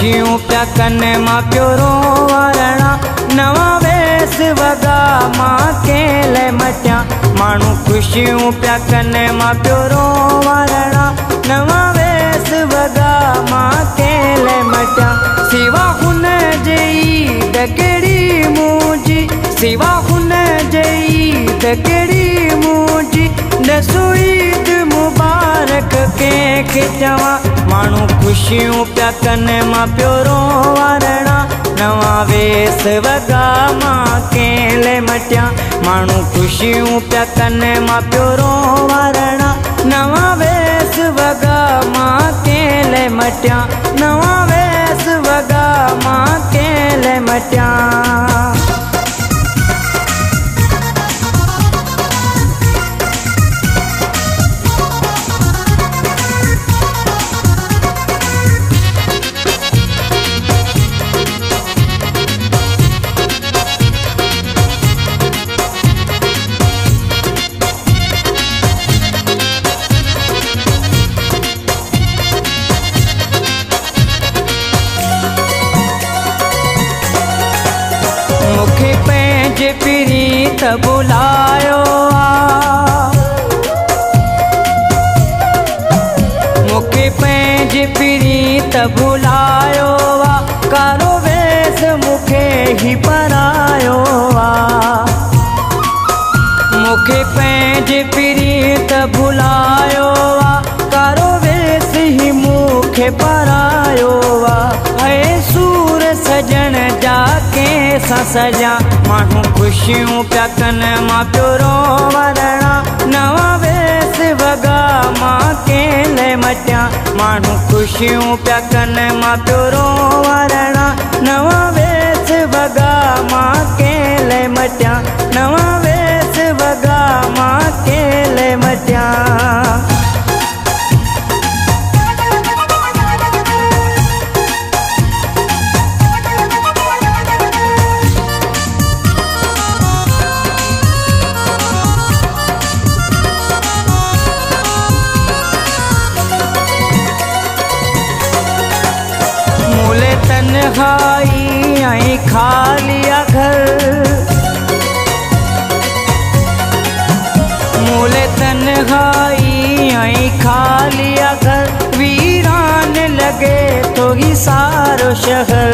खुशियूं प्या कने मां प्यो रोवरणा नवा वेस वगा मां केले मटिया मानू खुशियूं प्या कने मां प्यो रोवरणा नवा वेस वगा मां केले मटिया सिवा हुन जई दकड़ी मुजी सिवा हुन जई दकड़ी मुजी नसुईद मुबारक के चवा मानू खुशियूं प्या कने मां प्यो रोवरणा नवा वेस वगा मां केले मटिया मानू खुशियूं प्या कने मां प्यो रोवरणा नवा वेस वगा मां केले मटिया नवा वेस वगा मां केले मटिया। मुखे पंहिंजे प्रीत बुलायो मुखे पंहिंजे प्रीत बुलायो कारो वेस मुखे ही परायो मुखे पंहिंजे प्रीत बुलायो कारो वेस ही मुखे परायो है सूर सजन जाके सजा मानू खुशियूं प्या कने मां प्यो रोवरणा नवा वेस वगा मां केले मटिया मानू खुशियूं प्या कने मां प्यो रोवरणा नवा वेस वगा मां केले मटिया नवा वेस वगा मां केले मटिया। तन्हाई आई खालिया घर मूले तन्हाई आई खालिया घर वीरान लगे तो ही सारो शहर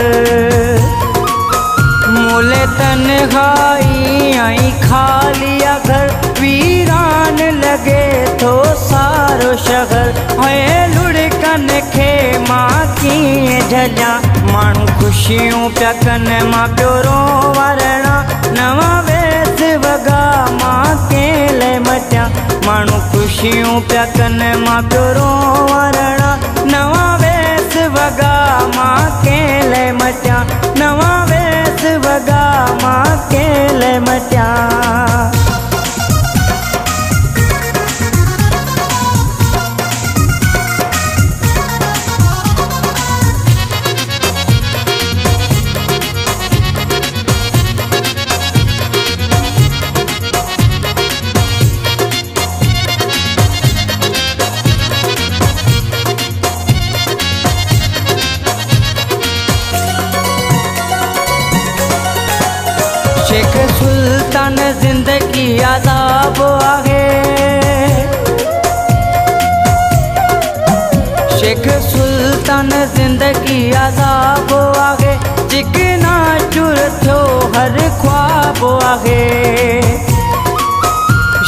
मूले तन्हाई आई खालिया घर वीरान लगे तो सारो शहर है लुढ़कन खे मां कीअं झलिया मानू खुशियूं प्या कने मां प्यो रोवरणा नवा वेस वगा मां केले मटिया मानू खुशियूं प्या कने मां प्यो रोवरणा नवा वेस वगा मां केले मटिया नवा वेस वगा मां केले मटिया। शेख सुल्तान जिंदगी आज़ाब आहे शेख सुल्तान जिंदगी आज़ाब आहे चिकना चुर थियो हर ख्वाब आहे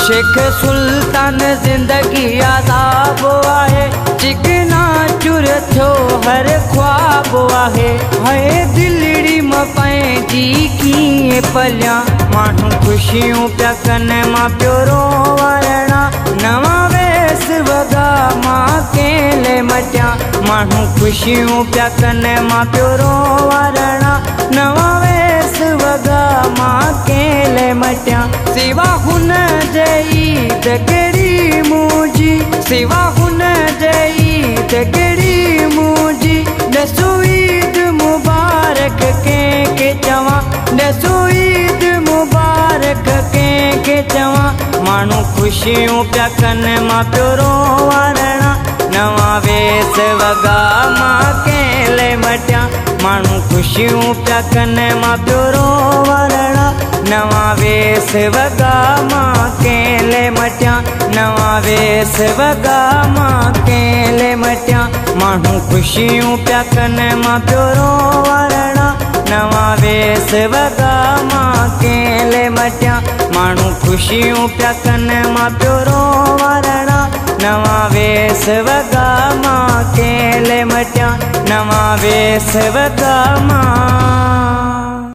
शेख सुल्तान जिंदगी आज़ाब आहे चिकना चुर थियो हर ख्वाब आहे है दिलड़ी में पंहिंजी कीअं पलिया मानू खुशियूं प्या कने मां प्यो रोवरणा नवा वेस वगा मां केले मटिया मानू खुशियूं प्या कने मां प्यो रोवरणा नवा वेस वगा मां केले मटिया सिवा हुन जई दकड़ी मुजी सिवा हुन जई दकड़ी मुजी नसुईद मुबारक के चवा नसुईद मुबारक के चवा मानू खुशियूं प्या कने मां प्यो रोवरणा नवा वेस वगा मां केले मटिया माण्हू ख़ुशियूं पिया कनि मां पियो रोवणा नवा वेस वॻा मां केले मटिया नवा वेस वॻा मां केले मटिया माण्हू ख़ुशियूं पिया कनि मां पियो रोवणा नवा वेस वॻा मां केले मटिया माण्हू ख़ुशियूं पिया कनि मां पियो रोवणा नवा वेस वॻा मां केले मटिया नवा वेस वॻा मां